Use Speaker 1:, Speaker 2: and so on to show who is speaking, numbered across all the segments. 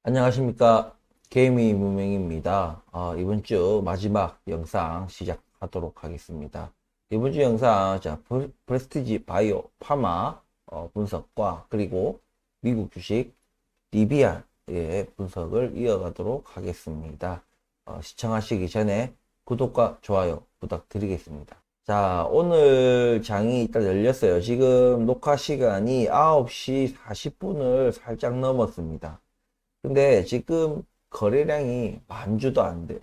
Speaker 1: 안녕하십니까. 개미 무명입니다. 이번 주 마지막 영상 시작하도록 하겠습니다. 이번 주 영상, 프레스티지 바이오 파마 분석과 그리고 미국 주식 리비안의 분석을 이어가도록 하겠습니다. 시청하시기 전에 구독과 좋아요 부탁드리겠습니다. 자, 오늘 장이 일단 열렸어요. 지금 녹화 시간이 9시 40분을 살짝 넘었습니다. 근데 지금 거래량이 만 주도 안 돼요.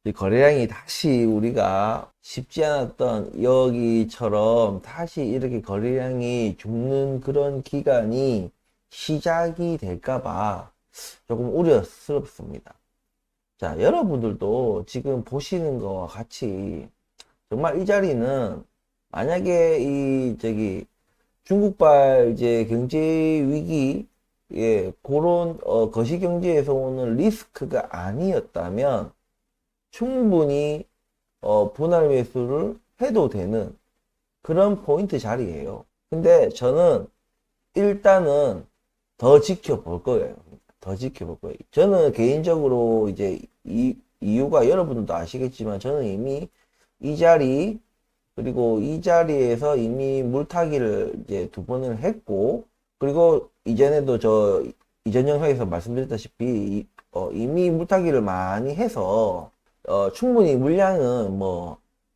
Speaker 1: 이 거래량이 다시 우리가 쉽지 않았던 여기처럼 다시 이렇게 거래량이 죽는 그런 기간이 시작이 될까봐 조금 우려스럽습니다. 자, 여러분들도 지금 보시는 거와 같이 정말 이 자리는 만약에 중국발 이제 경제 위기, 그런 거시경제에서 오는 리스크가 아니었다면 충분히 분할 매수를 해도 되는 그런 포인트 자리예요. 근데 저는 일단은 더 지켜볼 거예요. 더 지켜볼 거예요. 저는 개인적으로 이제 이유가 여러분들도 아시겠지만 저는 이미 이 자리 그리고 이 자리에서 이미 물타기를 이제 2번을 했고, 그리고 이전에도 이전 영상에서 말씀드렸다시피 이미 물타기를 많이 해서 충분히 물량은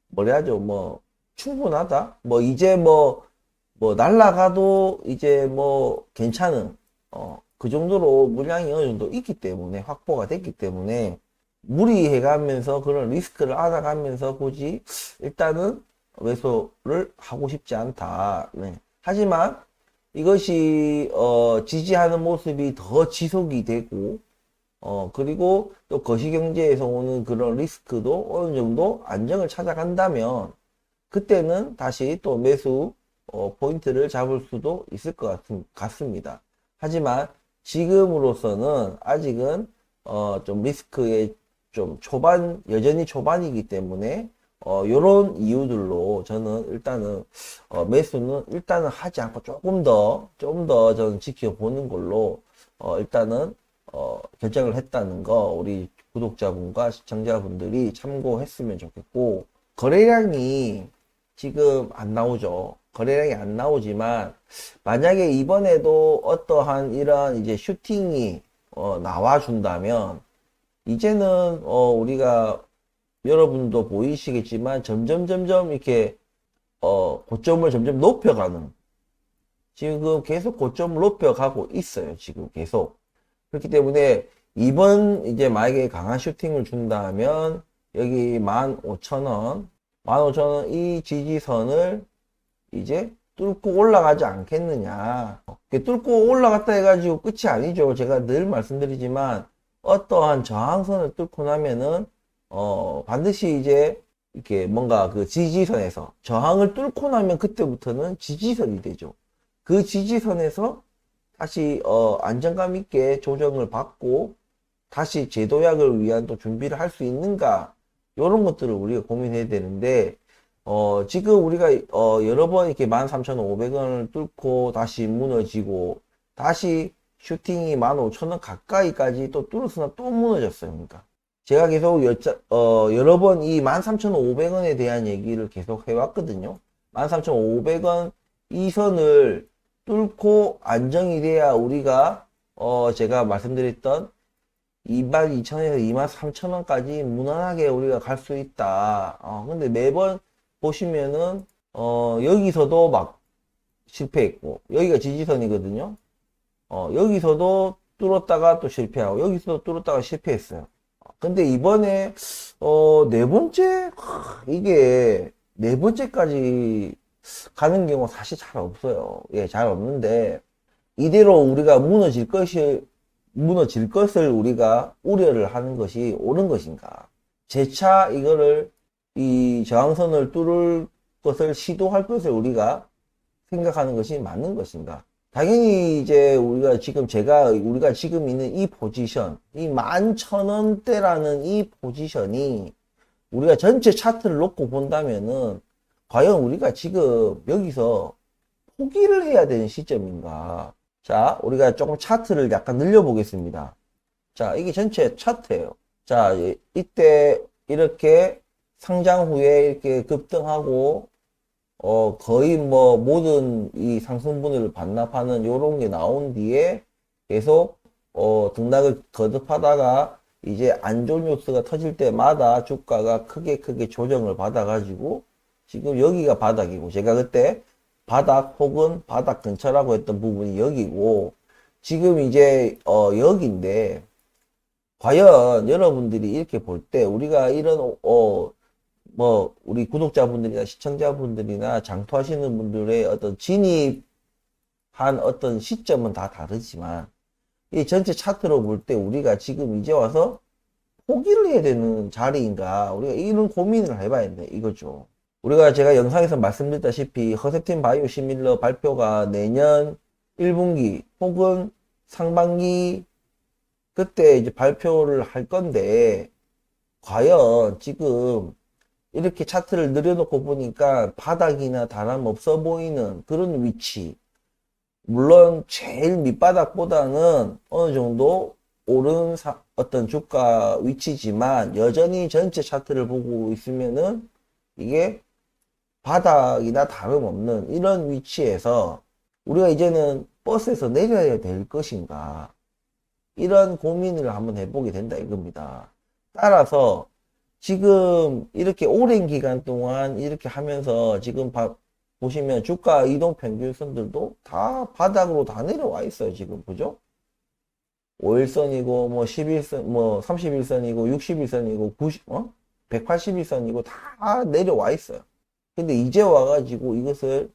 Speaker 1: 뭐래하죠, 충분하다, 이제 날라가도 이제 괜찮은 그 정도로 물량이 어느 정도 있기 때문에, 확보가 됐기 때문에 무리해가면서 그런 리스크를 안아가면서 굳이 일단은 매수를 하고 싶지 않다. 네. 하지만 이것이 지지하는 모습이 더 지속이 되고 그리고 또 거시경제에서 오는 그런 리스크도 어느 정도 안정을 찾아간다면 그때는 다시 또 매수 포인트를 잡을 수도 있을 것 같습니다. 하지만 지금으로서는 아직은 좀 리스크의 좀 여전히 초반이기 때문에 요런 이유들로 저는 일단은 매수는 일단은 하지 않고 좀 더 저는 지켜보는 걸로 일단은 결정을 했다는 거 우리 구독자분과 시청자분들이 참고했으면 좋겠고, 거래량이 지금 안 나오죠. 거래량이 안 나오지만 만약에 이번에도 어떠한 이런 이제 슈팅이 나와준다면 이제는 우리가 여러분도 보이시겠지만 점점 이렇게 고점을 점점 높여가는, 지금 계속 고점을 높여가고 있어요. 지금 계속. 그렇기 때문에 이번 이제 만약에 강한 슈팅을 준다면 여기 15,000원 이 지지선을 이제 뚫고 올라가지 않겠느냐. 뚫고 올라갔다 해가지고 끝이 아니죠. 제가 늘 말씀드리지만 어떠한 저항선을 뚫고 나면은 반드시 이제 이렇게 뭔가 그 지지선에서 저항을 뚫고 나면 그때부터는 지지선이 되죠. 그 지지선에서 다시 안정감 있게 조정을 받고 다시 재도약을 위한 또 준비를 할 수 있는가, 이런 것들을 우리가 고민해야 되는데 지금 우리가 여러 번 이렇게 13,500원을 뚫고 다시 무너지고 다시 슈팅이 15,000원 가까이까지 또 뚫었으나 또 무너졌어요. 그러니까 제가 계속 여러 번 이 13,500원에 대한 얘기를 계속 해왔거든요. 13,500원 이 선을 뚫고 안정이 돼야 우리가 제가 말씀드렸던 22,000원에서 23,000원까지 무난하게 우리가 갈 수 있다. 근데 매번 보시면은 여기서도 막 실패했고, 여기가 지지선이거든요. 여기서도 뚫었다가 또 실패하고 여기서도 뚫었다가 실패했어요. 근데 이번에 네 번째, 이게 네 번째까지 가는 경우가 사실 잘 없어요. 예, 잘 없는데 이대로 우리가 무너질 것을 우리가 우려를 하는 것이 옳은 것인가? 재차 이 저항선을 뚫을 것을 시도할 것을 우리가 생각하는 것이 맞는 것인가? 당연히 이제 우리가 지금 있는 이 포지션, 이 11,000원대라는 이 포지션이 우리가 전체 차트를 놓고 본다면은 과연 우리가 지금 여기서 포기를 해야 되는 시점인가? 자, 우리가 조금 차트를 약간 늘려보겠습니다. 자, 이게 전체 차트예요. 자, 이때 이렇게 상장 후에 이렇게 급등하고 거의 뭐 모든 이 상승분을 반납하는 요런 게 나온 뒤에 계속 등락을 거듭하다가 이제 안 좋은 뉴스가 터질 때마다 주가가 크게 조정을 받아가지고 지금 여기가 바닥이고, 제가 그때 바닥 혹은 바닥 근처라고 했던 부분이 여기고, 지금 이제 여기인데, 과연 여러분들이 이렇게 볼 때 우리가 이런 뭐 우리 구독자분들이나 시청자분들이나 장투하시는 분들의 어떤 진입한 어떤 시점은 다 다르지만, 이 전체 차트로 볼 때 우리가 지금 이제 와서 포기를 해야 되는 자리인가, 우리가 이런 고민을 해봐야 된다 이거죠. 우리가 제가 영상에서 말씀드렸다시피 허셉틴 바이오시밀러 발표가 내년 1분기 혹은 상반기 그때 이제 발표를 할 건데, 과연 지금 이렇게 차트를 늘여놓고 보니까 바닥이나 다름없어 보이는 그런 위치, 물론 제일 밑바닥보다는 어느 정도 오른 어떤 주가 위치지만 여전히 전체 차트를 보고 있으면은 이게 바닥이나 다름없는 이런 위치에서 우리가 이제는 버스에서 내려야 될 것인가, 이런 고민을 한번 해보게 된다 이겁니다. 따라서 지금 이렇게 오랜 기간 동안 이렇게 하면서 지금 보시면 주가 이동 평균선들도 다 바닥으로 다 내려와 있어요. 지금 보죠? 5일선이고 뭐 11선 뭐 31선이고 61선이고 90 181선이고 다 내려와 있어요. 근데 이제 와가지고 이것을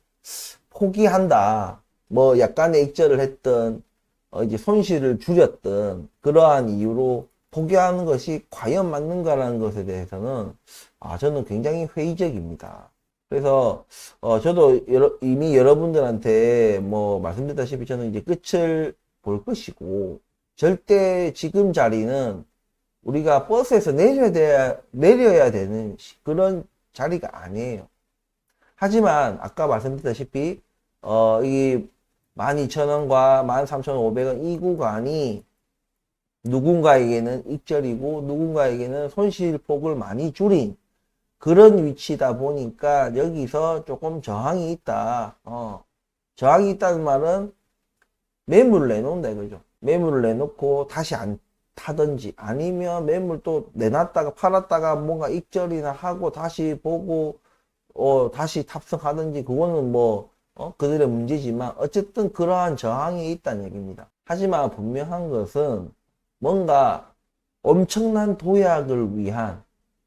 Speaker 1: 포기한다, 뭐 약간의 익절을 했던 이제 손실을 줄였던 그러한 이유로 포기하는 것이 과연 맞는가라는 것에 대해서는 저는 굉장히 회의적입니다. 그래서 저도 이미 여러분들한테 뭐 말씀드렸다시피 저는 이제 끝을 볼 것이고, 절대 지금 자리는 우리가 버스에서 내려야 되는 그런 자리가 아니에요. 하지만 아까 말씀드렸다시피 이 12,000원과 13,500원 이 구간이 누군가에게는 익절이고 누군가에게는 손실폭을 많이 줄인 그런 위치다 보니까 여기서 조금 저항이 있다. 저항이 있다는 말은 매물을 내놓는다 이거죠. 매물을 내놓고 다시 안 타든지, 아니면 매물 또 내놨다가 팔았다가 뭔가 익절이나 하고 다시 보고 다시 탑승하든지, 그거는 뭐 그들의 문제지만 어쨌든 그러한 저항이 있다는 얘기입니다. 하지만 분명한 것은 뭔가 엄청난 도약을 위한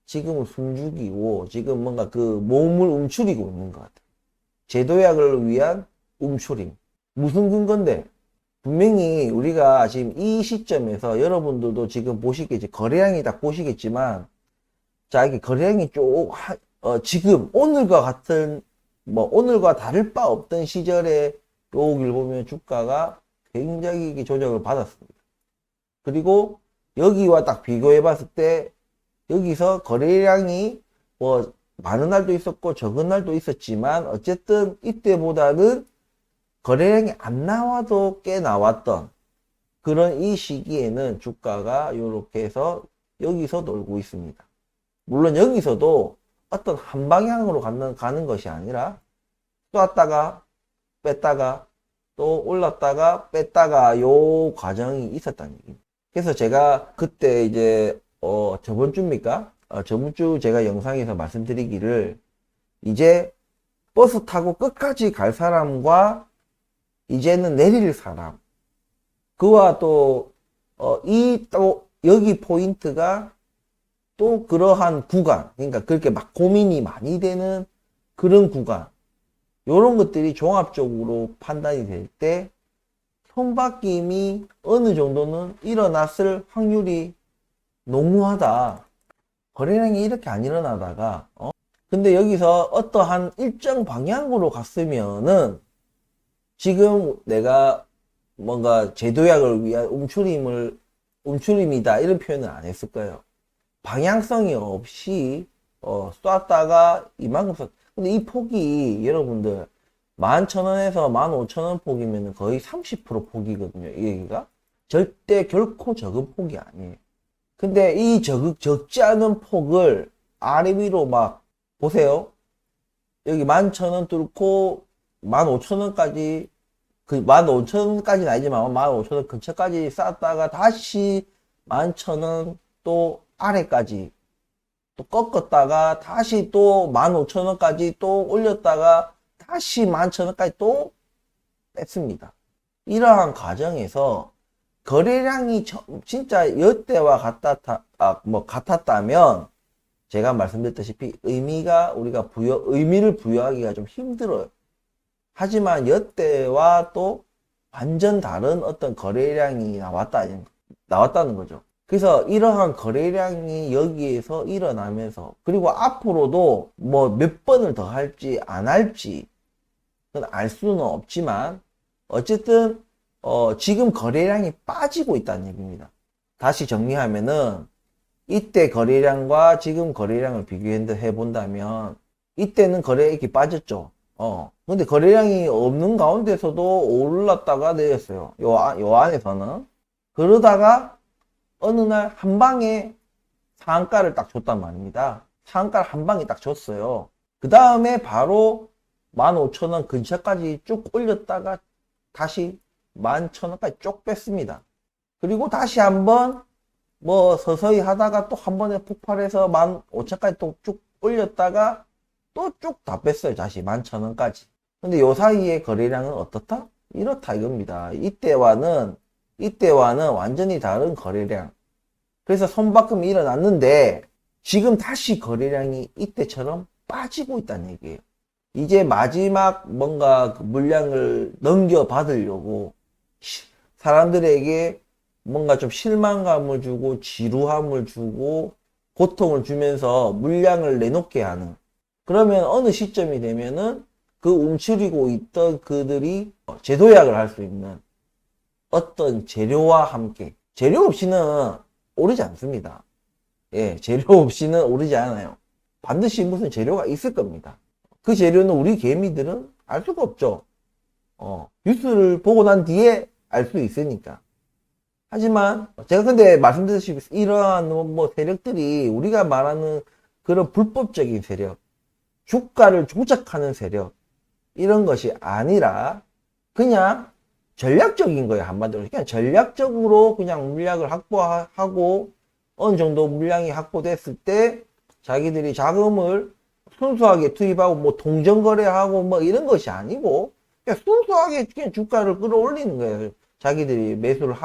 Speaker 1: 지금 숨죽이고 지금 뭔가 그 몸을 움츠리고 있는 것 같아요. 재도약을 위한 움츠림. 무슨 근건데? 분명히 우리가 지금 이 시점에서 여러분들도 지금 보시겠지, 거래량이 딱 보시겠지만, 자, 이게 거래량이 지금 오늘과 같은 뭐 오늘과 다를 바 없던 시절에 여기를 보면 주가가 굉장히 조정을 받았습니다. 그리고 여기와 딱 비교해 봤을 때 여기서 거래량이 뭐 많은 날도 있었고 적은 날도 있었지만 어쨌든 이때보다는 거래량이 안 나와도 꽤 나왔던 그런 이 시기에는 주가가 이렇게 해서 여기서 놀고 있습니다. 물론 여기서도 어떤 한 방향으로 가는 것이 아니라 쏘았다가 뺐다가 또 올랐다가 뺐다가 요 과정이 있었다는 얘기입니다. 그래서 제가 그때 이제 저번 주입니까? 저번 주 제가 영상에서 말씀드리기를, 이제 버스 타고 끝까지 갈 사람과 이제는 내릴 사람, 그와 또 여기 포인트가 또 그러한 구간, 그러니까 그렇게 막 고민이 많이 되는 그런 구간, 요런 것들이 종합적으로 판단이 될 때 손바뀜이 어느 정도는 일어났을 확률이 농후하다. 거래량이 이렇게 안 일어나다가 근데 여기서 어떠한 일정 방향으로 갔으면은 지금 내가 뭔가 재도약을 위한 움츠림이다 이런 표현을 안 했을 거예요. 방향성이 없이 쐈다가 이만큼 근데 이 폭이 여러분들 11,000원에서 15,000원 폭이면 거의 30% 폭이거든요. 이 얘기가. 절대 결코 적은 폭이 아니에요. 근데 이 적지 않은 폭을 아래 위로 막, 보세요. 여기 11,000원 뚫고 15,000원까지, 그 15,000원까지는 아니지만 15,000원 근처까지 쌓았다가 다시 11,000원 또 아래까지 또 꺾었다가 다시 또 15,000원까지 또 올렸다가 다시 11,000원까지 또 뺐습니다. 이러한 과정에서 거래량이 진짜 여태와 같았다면 제가 말씀드렸다시피 의미를 부여하기가 좀 힘들어요. 하지만 여태와 또 완전 다른 어떤 거래량이 나왔다는 거죠. 그래서 이러한 거래량이 여기에서 일어나면서, 그리고 앞으로도 뭐 몇 번을 더 할지 안 할지 그건 알 수는 없지만 어쨌든 지금 거래량이 빠지고 있다는 얘기입니다. 다시 정리하면은 이때 거래량과 지금 거래량을 비교해 본다면 이때는 거래액이 빠졌죠. 근데 거래량이 없는 가운데서도 올랐다가 내렸어요. 요 안에서는. 그러다가 어느 날 한 방에 상한가를 딱 줬단 말입니다. 상한가를 한 방에 딱 줬어요. 그 다음에 바로 15,000원 근처까지 쭉 올렸다가 다시 11,000원까지 쭉 뺐습니다. 그리고 다시 한번 뭐 서서히 하다가 또 한 번에 폭발해서 15,000원까지 또 쭉 올렸다가 또 쭉 다 뺐어요. 다시 11,000원까지. 근데 요 사이의 거래량은 어떻다? 이렇다 이겁니다. 이때와는 완전히 다른 거래량. 그래서 손바꿈이 일어났는데 지금 다시 거래량이 이때처럼 빠지고 있다는 얘기예요. 이제 마지막 뭔가 그 물량을 넘겨받으려고 사람들에게 뭔가 좀 실망감을 주고 지루함을 주고 고통을 주면서 물량을 내놓게 하는, 그러면 어느 시점이 되면은 그 움츠리고 있던 그들이 재도약을 할 수 있는 어떤 재료와 함께, 재료 없이는 오르지 않습니다. 예, 재료 없이는 오르지 않아요. 반드시 무슨 재료가 있을 겁니다. 그 재료는 우리 개미들은 알 수가 없죠. 뉴스를 보고 난 뒤에 알 수 있으니까. 하지만 제가 근데 말씀드렸듯이 이러한 뭐 세력들이 우리가 말하는 그런 불법적인 세력, 주가를 조작하는 세력, 이런 것이 아니라 그냥 전략적인 거예요. 한마디로 그냥 전략적으로 그냥 물량을 확보하고 어느 정도 물량이 확보됐을 때 자기들이 자금을 순수하게 투입하고 뭐 동전거래하고 뭐 이런 것이 아니고 그냥 순수하게 그냥 주가를 끌어올리는 거예요. 자기들이 매수를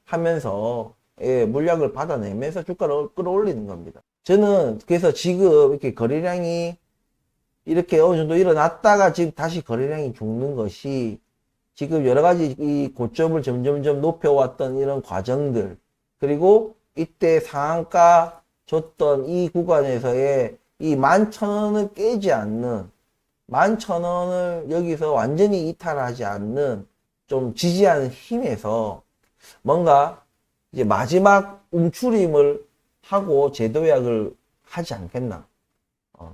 Speaker 1: 하면서 예, 물량을 받아내면서 주가를 끌어올리는 겁니다. 저는 그래서 지금 이렇게 거래량이 이렇게 어느 정도 일어났다가 지금 다시 거래량이 죽는 것이 지금 여러 가지 이 고점을 점점점 높여왔던 이런 과정들, 그리고 이때 상한가 줬던 이 구간에서의 이 11,000원을 깨지 않는, 11,000원을 여기서 완전히 이탈하지 않는 좀 지지하는 힘에서 뭔가 이제 마지막 움츠림을 하고 재도약을 하지 않겠나.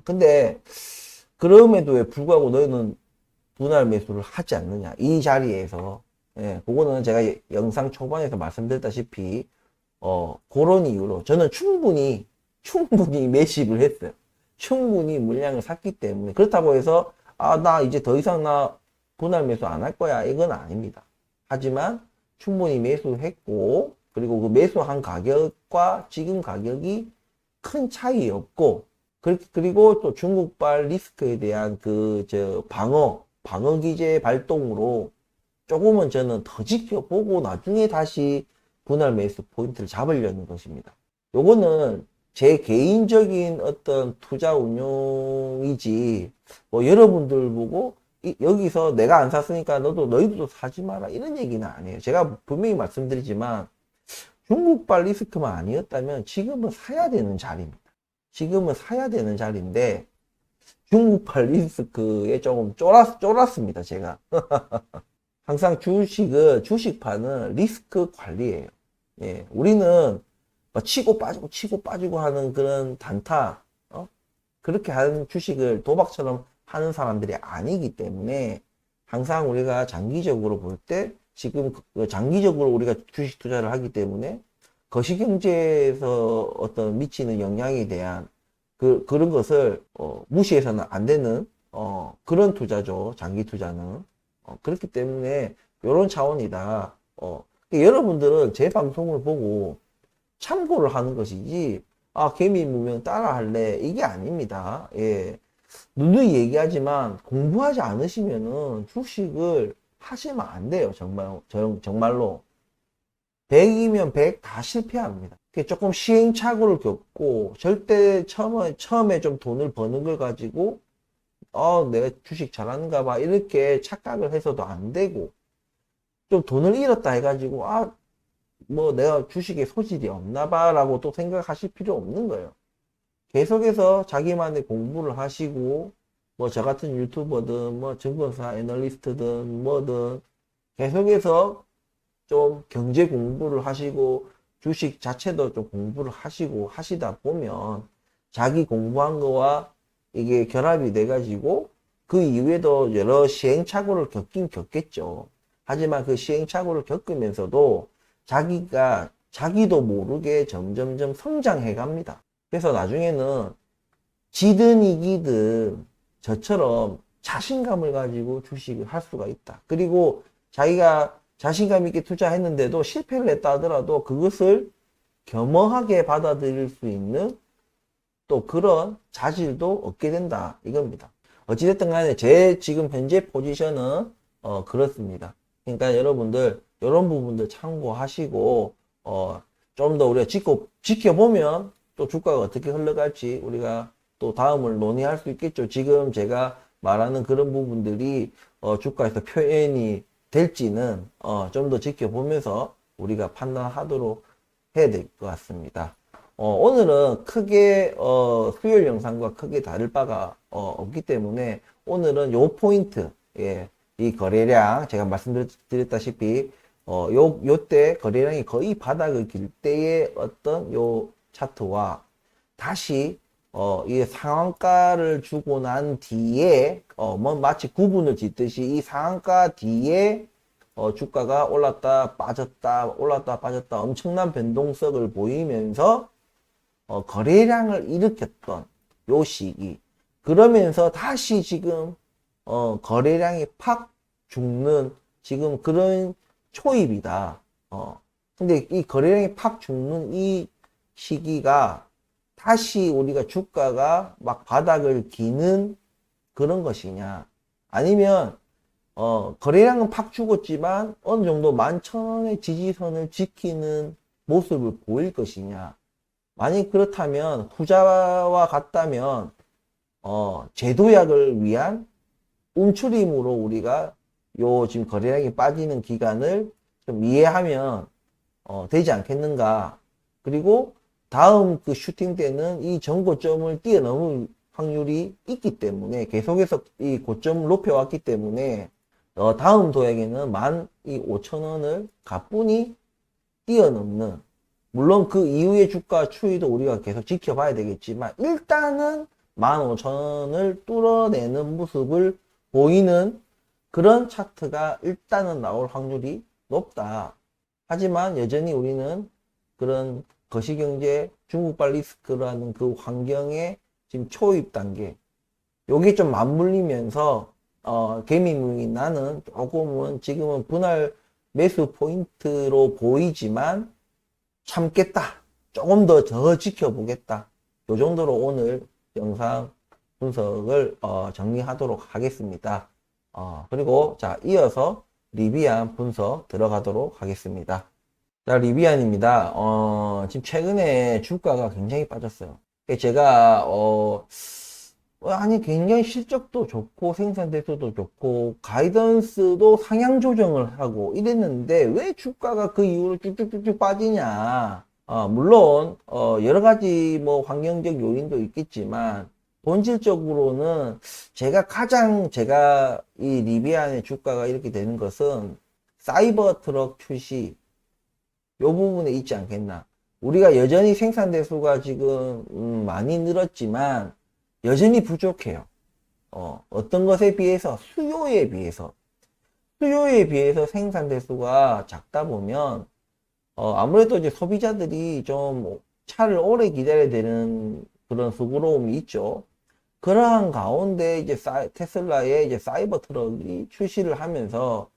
Speaker 1: 근데 그럼에도 불구하고 너희는 분할 매수를 하지 않느냐. 이 자리에서. 예, 그거는 제가 영상 초반에서 말씀드렸다시피, 그런 이유로 저는 충분히 매집을 했어요. 충분히 물량을 샀기 때문에. 그렇다고 해서, 나 이제 더 이상 분할 매수 안 할 거야. 이건 아닙니다. 하지만 충분히 매수했고, 그리고 그 매수한 가격과 지금 가격이 큰 차이 없고, 그리고 또 중국발 리스크에 대한 방어 기제 발동으로 조금은 저는 더 지켜보고 나중에 다시 분할 매수 포인트를 잡으려는 것입니다. 요거는 제 개인적인 어떤 투자 운용이지, 뭐 여러분들 보고 여기서 내가 안 샀으니까 너희들도 사지 마라 이런 얘기는 아니에요. 제가 분명히 말씀드리지만 중국발 리스크만 아니었다면 지금은 사야 되는 자리입니다. 지금은 사야 되는 자리인데 중국발 리스크에 조금 쫄았습니다, 제가. 항상 주식판은 리스크 관리예요. 예, 우리는 치고 빠지고 하는 그런 단타, 그렇게 하는 주식을 도박처럼 하는 사람들이 아니기 때문에 항상 우리가 장기적으로 볼 때 지금 장기적으로 우리가 주식 투자를 하기 때문에 거시경제에서 어떤 미치는 영향에 대한 그런 것을 무시해서는 안 되는 그런 투자죠. 장기 투자는. 그렇기 때문에 이런 차원이다. 여러분들은 제 방송을 보고 참고를 하는 것이지, 아, 개미 무명 따라 할래. 이게 아닙니다. 예. 누누이 얘기하지만 공부하지 않으시면은 주식을 하시면 안 돼요. 정말로. 100이면 100 다 실패합니다. 조금 시행착오를 겪고, 절대 처음에 좀 돈을 버는 걸 가지고, 내가 주식 잘하는가 봐. 이렇게 착각을 해서도 안 되고, 좀 돈을 잃었다 해가지고, 뭐 내가 주식에 소질이 없나 봐. 라고 또 생각하실 필요 없는 거예요. 계속해서 자기만의 공부를 하시고, 뭐 저 같은 유튜버든, 뭐 증권사 애널리스트든, 뭐든, 계속해서 좀 경제 공부를 하시고 주식 자체도 좀 공부를 하시고 하시다 보면 자기 공부한 거와 이게 결합이 돼 가지고 그 이후에도 여러 시행착오를 겪긴 겪겠죠. 하지만 그 시행착오를 겪으면서도 자기도 모르게 점점점 성장해 갑니다. 그래서 나중에는 지든 이기든 저처럼 자신감을 가지고 주식을 할 수가 있다. 그리고 자기가 자신감 있게 투자했는데도 실패를 했다 하더라도 그것을 겸허하게 받아들일 수 있는 또 그런 자질도 얻게 된다 이겁니다. 어찌됐든 간에 제 지금 현재 포지션은 그렇습니다. 그러니까 여러분들 이런 부분들 참고하시고 좀 더 우리가 지켜보면 또 주가가 어떻게 흘러갈지 우리가 또 다음을 논의할 수 있겠죠. 지금 제가 말하는 그런 부분들이 주가에서 표현이 될지는 좀 더 지켜보면서 우리가 판단하도록 해야 될 것 같습니다. 오늘은 크게 수요일 영상과 크게 다를 바가 없기 때문에 오늘은 요 포인트, 예, 이 거래량 제가 말씀드렸다시피 요때 거래량이 거의 바닥을 길 때의 어떤 요 차트와 다시 이 상한가를 주고 난 뒤에 뭐 마치 구분을 짓듯이 이 상한가 뒤에 주가가 올랐다 빠졌다 올랐다 빠졌다 엄청난 변동성을 보이면서 거래량을 일으켰던 요 시기, 그러면서 다시 지금 거래량이 팍 죽는 지금 그런 초입이다. 근데 이 거래량이 팍 죽는 이 시기가 다시 우리가 주가가 막 바닥을 기는 그런 것이냐, 아니면 거래량은 팍 죽었지만 어느 정도 11,000원의 지지선을 지키는 모습을 보일 것이냐. 만약 그렇다면 후자와 같다면 제도약을 위한 움츠림으로 우리가 요 지금 거래량이 빠지는 기간을 좀 이해하면 되지 않겠는가. 그리고 다음 그 슈팅 때는 이 전고점을 뛰어넘을 확률이 있기 때문에 계속해서 이 고점을 높여왔기 때문에 다음 도약에는 15,000원을 가뿐히 뛰어넘는, 물론 그 이후의 주가 추이도 우리가 계속 지켜봐야 되겠지만 일단은 15,000원을 뚫어내는 모습을 보이는 그런 차트가 일단은 나올 확률이 높다. 하지만 여전히 우리는 그런 거시경제 중국발 리스크라는 그 환경의 지금 초입 단계, 요게 좀 맞물리면서 개미무이 나는 조금은 지금은 분할 매수 포인트로 보이지만 참겠다, 조금 더 지켜보겠다, 요 정도로 오늘 영상 분석을 정리하도록 하겠습니다. 그리고 자, 이어서 리비안 분석 들어가도록 하겠습니다. 자, 리비안입니다. 지금 최근에 주가가 굉장히 빠졌어요. 제가 아니 굉장히 실적도 좋고 생산대수도 좋고 가이던스도 상향 조정을 하고 이랬는데 왜 주가가 그 이후로 쭉쭉쭉쭉 빠지냐. 물론 여러 가지 뭐 환경적 요인도 있겠지만 본질적으로는 제가 이 리비안의 주가가 이렇게 되는 것은 사이버 트럭 출시 요 부분에 있지 않겠나. 우리가 여전히 생산대수가 지금 많이 늘었지만 여전히 부족해요. 어떤 것에 비해서, 수요에 비해서. 수요에 비해서 생산 대수가 작다 보면 아무래도 이제 소비자들이 좀 차를 오래 기다려야 되는 그런 수고로움이 있죠. 그러한 가운데 이제 테슬라의 이제 사이버 트럭이 출시를 하면서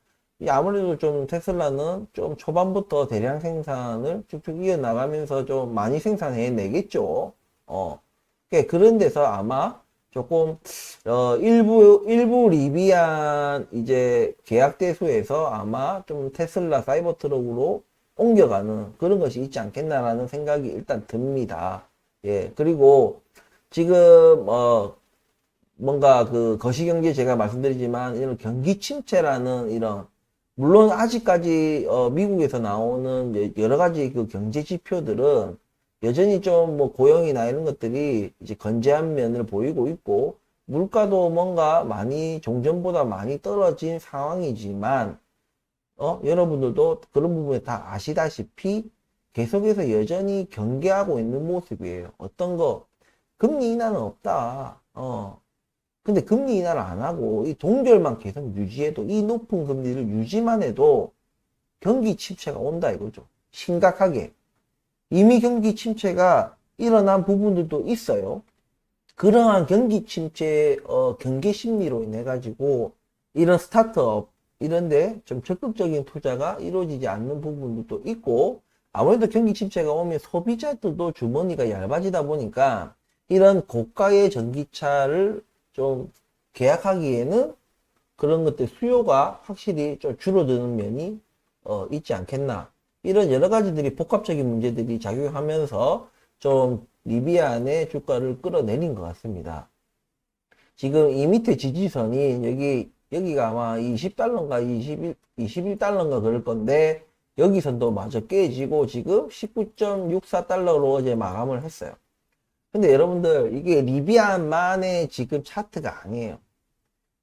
Speaker 1: 아무래도 좀 테슬라는 좀 초반부터 대량 생산을 쭉쭉 이어나가면서 좀 많이 생산해 내겠죠. 그런 데서 아마 조금 일부 리비안 이제 계약 대수에서 아마 좀 테슬라 사이버 트럭으로 옮겨가는 그런 것이 있지 않겠나라는 생각이 일단 듭니다. 예, 그리고 지금 뭔가 그 거시경제 제가 말씀드리지만 이런 경기 침체라는 이런 물론 아직까지 미국에서 나오는 여러 가지 그 경제 지표들은 여전히 좀 뭐 고용이나 이런 것들이 이제 건재한 면을 보이고 있고 물가도 뭔가 많이 종전보다 많이 떨어진 상황이지만 여러분들도 그런 부분에 다 아시다시피 계속해서 여전히 경계하고 있는 모습이에요. 어떤 거 금리 인하는 없다. 근데 금리 인하를 안 하고 이 동결만 계속 유지해도 이 높은 금리를 유지만 해도 경기 침체가 온다 이거죠. 심각하게. 이미 경기 침체가 일어난 부분들도 있어요. 그러한 경기 침체, 경계 심리로 인해 가지고 이런 스타트업 이런데 좀 적극적인 투자가 이루어지지 않는 부분들도 있고 아무래도 경기 침체가 오면 소비자들도 주머니가 얇아지다 보니까 이런 고가의 전기차를 좀 계약하기에는 그런 것들 수요가 확실히 좀 줄어드는 면이 있지 않겠나. 이런 여러 가지들이 복합적인 문제들이 작용하면서 좀 리비안의 주가를 끌어내린 것 같습니다. 지금 이 밑에 지지선이 여기가 아마 20달러인가 21달러인가 그럴 건데 여기선도 마저 깨지고 지금 19.64달러로 어제 마감을 했어요. 근데 여러분들 이게 리비안만의 지금 차트가 아니에요.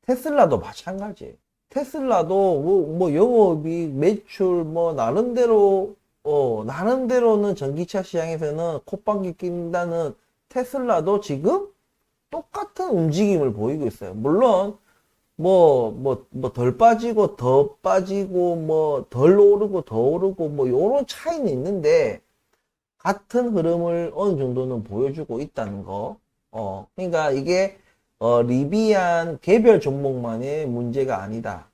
Speaker 1: 테슬라도 마찬가지예요. 테슬라도 뭐 영업이 매출 뭐 나름대로는 전기차 시장에서는 콧방귀 낀다는 테슬라도 지금 똑같은 움직임을 보이고 있어요. 물론 덜 빠지고 더 빠지고 뭐 덜 오르고 더 오르고 뭐 요런 차이는 있는데 같은 흐름을 어느 정도는 보여주고 있다는 거. 그러니까 이게 리비안 개별 종목만의 문제가 아니다.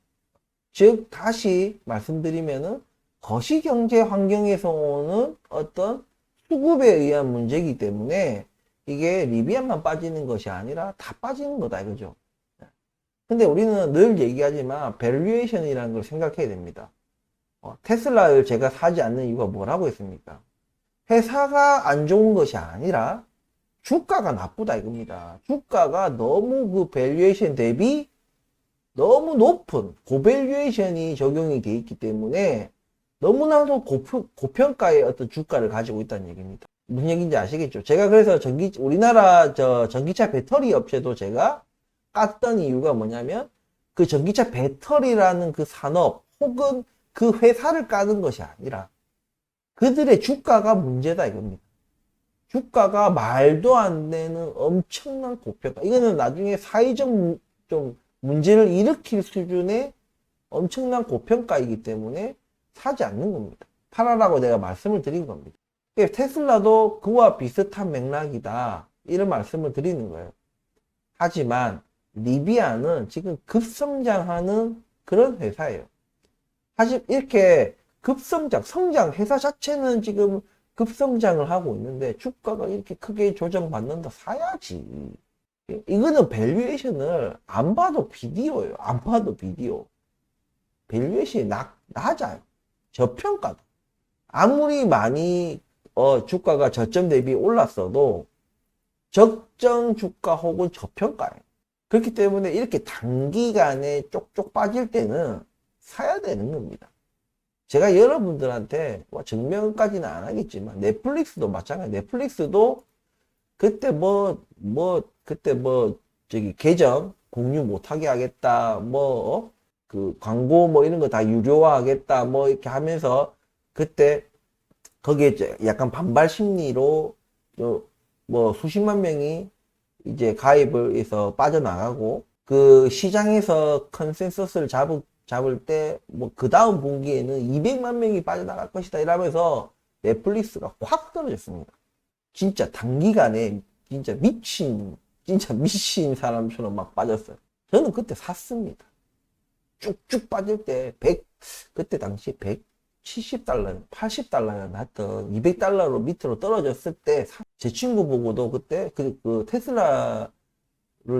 Speaker 1: 즉 다시 말씀드리면은 거시경제 환경에서 오는 어떤 수급에 의한 문제이기 때문에 이게 리비안만 빠지는 것이 아니라 다 빠지는 거다 이거죠. 근데 우리는 늘 얘기하지만 밸류에이션이라는 걸 생각해야 됩니다. 테슬라를 제가 사지 않는 이유가 뭐라고 했습니까? 회사가 안 좋은 것이 아니라 주가가 나쁘다 이겁니다. 주가가 너무 그 밸류에이션 대비 너무 높은 고밸류에이션이 적용이 돼 있기 때문에 너무나도 고평가의 어떤 주가를 가지고 있다는 얘기입니다. 무슨 얘기인지 아시겠죠? 제가 그래서 우리나라 전기차 배터리 업체도 제가 깠던 이유가 뭐냐면 그 전기차 배터리라는 그 산업 혹은 그 회사를 까는 것이 아니라 그들의 주가가 문제다 이겁니다. 주가가 말도 안 되는 엄청난 고평가. 이거는 나중에 사회적 좀 문제를 일으킬 수준의 엄청난 고평가이기 때문에 사지 않는 겁니다. 팔아라고 내가 말씀을 드린 겁니다. 테슬라도 그와 비슷한 맥락이다. 이런 말씀을 드리는 거예요. 하지만 리비안은 지금 급성장하는 그런 회사예요. 사실 이렇게 성장, 회사 자체는 지금 급성장을 하고 있는데 주가가 이렇게 크게 조정받는다 사야지. 이거는 밸류에이션을 안 봐도 비디오예요. 안 봐도 비디오. 밸류에이션이 낮아요. 저평가다. 아무리 많이 주가가 저점 대비 올랐어도 적정 주가 혹은 저평가예요. 그렇기 때문에 이렇게 단기간에 쪽쪽 빠질 때는 사야 되는 겁니다. 제가 여러분들한테 증명까지는 안 하겠지만 넷플릭스도 마찬가지. 넷플릭스도 그때 계정 공유 못하게 하겠다. 그 광고 이런 거 다 유료화하겠다. 이렇게 하면서 그때 거기에 약간 반발 심리로 수십만 명이 이제 가입을 해서 빠져나가고 그 시장에서 컨센서스를 잡을 때 뭐 그 다음 분기에는 200만 명이 빠져나갈 것이다 이러면서 넷플릭스가 확 떨어졌습니다. 진짜 단기간에 진짜 미친 사람처럼 막 빠졌어요. 저는 그때 샀습니다. 쭉쭉 빠질 때 그때 당시 170달러, 80달러였나 하여튼 200달러로 밑으로 떨어졌을 때 제 친구 보고도 그때 그 테슬라를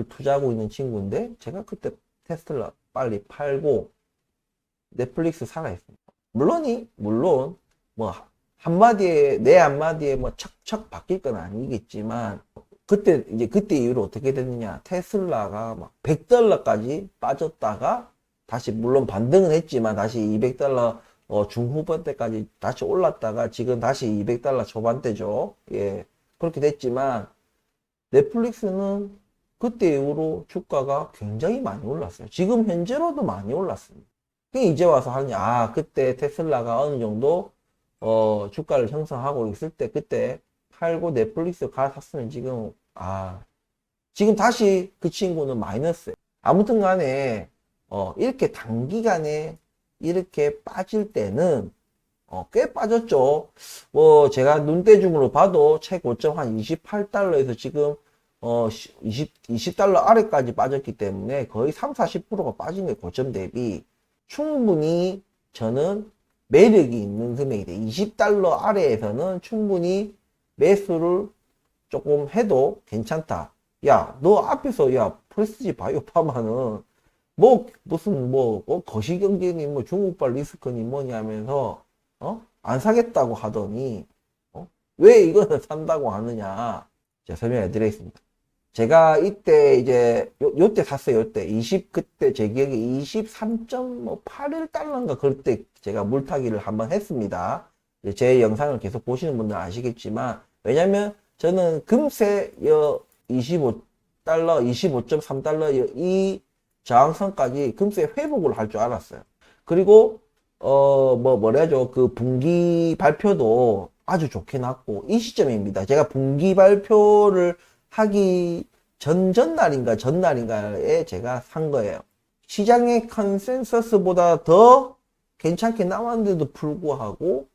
Speaker 1: 투자하고 있는 친구인데 제가 그때 테슬라 빨리 팔고 넷플릭스 살아있습니다. 물론 뭐 한마디에 내 한마디에 뭐 척척 바뀔 건 아니겠지만 그때 이후로 어떻게 됐느냐, 테슬라가 막 100달러까지 빠졌다가 다시 물론 반등은 했지만 다시 200달러 중후반대까지 다시 올랐다가 지금 다시 200달러 초반대죠. 예, 그렇게 됐지만 넷플릭스는 그때 이후로 주가가 굉장히 많이 올랐어요. 지금 현재로도 많이 올랐습니다. 이제 와서 하느냐, 그때 테슬라가 어느 정도 주가를 형성하고 있을 때 그때 팔고 넷플릭스 샀으면 지금 다시 그 친구는 마이너스예요. 아무튼 간에 이렇게 단기간에 이렇게 빠질 때는 꽤 빠졌죠. 뭐 제가 눈대중으로 봐도 최고점 한 28달러에서 지금 20달러 아래까지 빠졌기 때문에 거의 30-40%가 빠진 게 고점 대비 충분히 저는 매력이 있는 금액이다. 20달러 아래에서는 충분히 매수를 조금 해도 괜찮다. 야, 너 앞에서 프레스티지 바이오파마는 무슨 거시경제니 중국발 리스크니 뭐냐면서 안 사겠다고 하더니 왜 이거는 산다고 하느냐. 제가 설명해 드리겠습니다. 제가 이때 이제 요때 샀어요. 요때 그때 제 기억에 23.81달러인가 그럴 때 제가 물타기를 한번 했습니다. 제 영상을 계속 보시는 분들은 아시겠지만, 왜냐면 저는 금세 25달러, 25.3달러 이 저항선까지 금세 회복을 할 줄 알았어요. 그리고 뭐라죠, 그 분기 발표도 아주 좋게 났고 이 시점입니다. 제가 분기 발표를 하기 전날인가에 제가 산 거예요. 시장의 컨센서스보다 더 괜찮게 나왔는데도 불구하고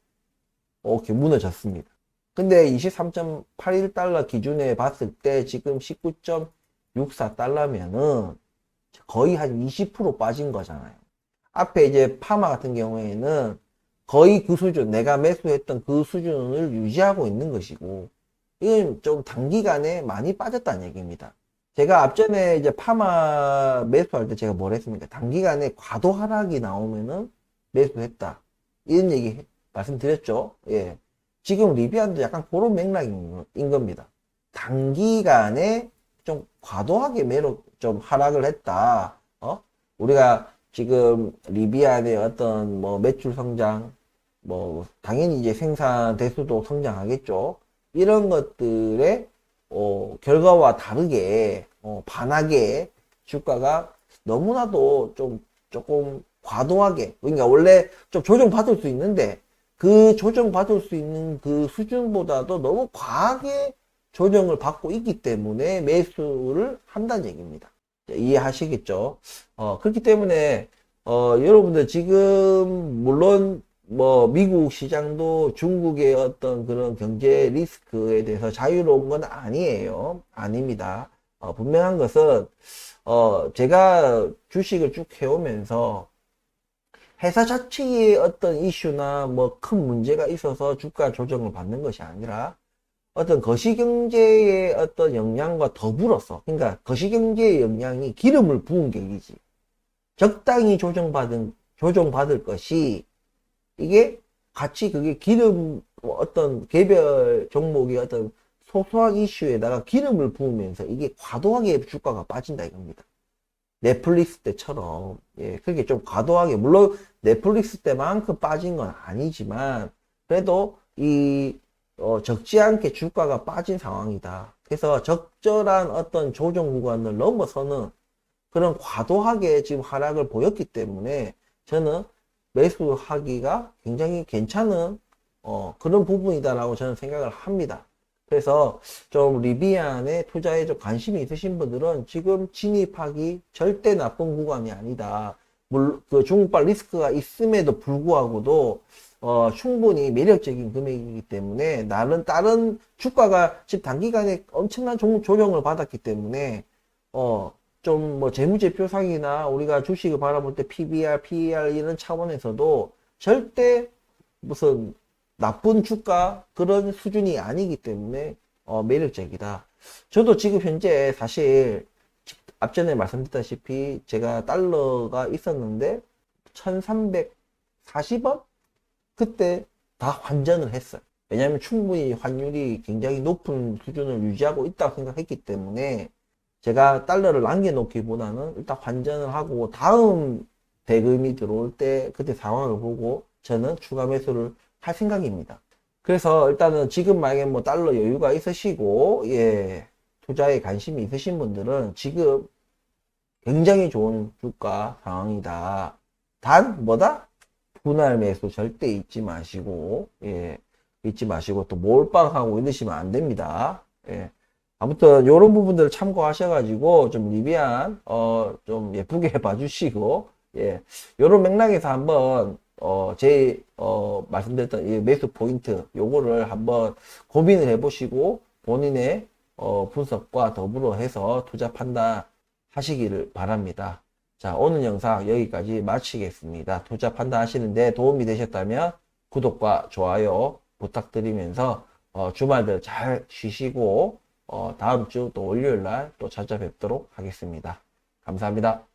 Speaker 1: 이렇게 무너졌습니다. 근데 23.81달러 기준에 봤을 때 지금 19.64달러면은 거의 한 20% 빠진 거잖아요. 앞에 이제 파마 같은 경우에는 거의 그 수준, 내가 매수했던 그 수준을 유지하고 있는 것이고, 이건 좀 단기간에 많이 빠졌다는 얘기입니다. 제가 앞전에 이제 파마 매수할 때 제가 뭘 했습니까? 단기간에 과도 하락이 나오면은 매수했다. 이런 얘기 말씀드렸죠. 예. 지금 리비안도 약간 그런 맥락인 겁니다. 단기간에 좀 과도하게 좀 하락을 했다. 우리가 지금 리비안의 어떤 매출 성장, 당연히 이제 생산 대수도 성장하겠죠. 이런 것들의 결과와 다르게 반하게 주가가 너무나도 조금 과도하게, 그러니까 원래 좀 조정받을 수 있는데 그 조정받을 수 있는 그 수준보다도 너무 과하게 조정을 받고 있기 때문에 매수를 한다는 얘기입니다. 이해하시겠죠? 그렇기 때문에 여러분들 지금 물론 미국 시장도 중국의 어떤 그런 경제 리스크에 대해서 자유로운 건 아니에요. 아닙니다. 분명한 것은 제가 주식을 쭉 해오면서 회사 자체의 어떤 이슈나 큰 문제가 있어서 주가 조정을 받는 것이 아니라 어떤 거시경제의 어떤 영향과 더불어서, 그러니까 거시경제의 영향이 기름을 부은 격이지, 적당히 조정받을 것이, 이게 같이 그게 어떤 개별 종목의 어떤 소소한 이슈에다가 기름을 부으면서 이게 과도하게 주가가 빠진다 이겁니다. 넷플릭스 때처럼, 예, 그렇게 좀 과도하게, 물론 넷플릭스 때만큼 빠진 건 아니지만, 그래도 적지 않게 주가가 빠진 상황이다. 그래서 적절한 어떤 조정 구간을 넘어서는 그런 과도하게 지금 하락을 보였기 때문에 저는 매수하기가 굉장히 괜찮은 그런 부분이다라고 저는 생각을 합니다. 그래서 좀 리비안에 투자에 좀 관심이 있으신 분들은 지금 진입하기 절대 나쁜 구간이 아니다. 그 중국발 리스크가 있음에도 불구하고도 충분히 매력적인 금액이기 때문에 나는 다른 주가가 지금 단기간에 엄청난 조정을 받았기 때문에 좀 뭐 재무제표상이나 우리가 주식을 바라볼 때 PBR, PER 이런 차원에서도 절대 무슨 나쁜 주가 그런 수준이 아니기 때문에 매력적이다. 저도 지금 현재 사실 앞전에 말씀드렸다시피 제가 달러가 있었는데 1340원? 그때 다 환전을 했어요. 왜냐하면 충분히 환율이 굉장히 높은 수준을 유지하고 있다고 생각했기 때문에 제가 달러를 남겨놓기보다는 일단 환전을 하고 다음 대금이 들어올 때 그때 상황을 보고 저는 추가 매수를 할 생각입니다. 그래서 일단은 지금 만약에 뭐 달러 여유가 있으시고 예 투자에 관심이 있으신 분들은 지금 굉장히 좋은 주가 상황이다. 단 뭐다? 분할 매수 절대 잊지 마시고 예 잊지 마시고 또 몰빵하고 이러시면 안 됩니다. 예. 아무튼 이런 부분들을 참고하셔가지고 좀 리비안 좀 예쁘게 봐주시고 예 요런 맥락에서 한번 제 말씀드렸던 이 매수 포인트 요거를 한번 고민을 해보시고 본인의 분석과 더불어 해서 투자 판단 하시기를 바랍니다. 자, 오늘 영상 여기까지 마치겠습니다. 투자 판단하시는데 도움이 되셨다면 구독과 좋아요 부탁드리면서 주말들 잘 쉬시고 다음 주 또 월요일 날 또 찾아뵙도록 하겠습니다. 감사합니다.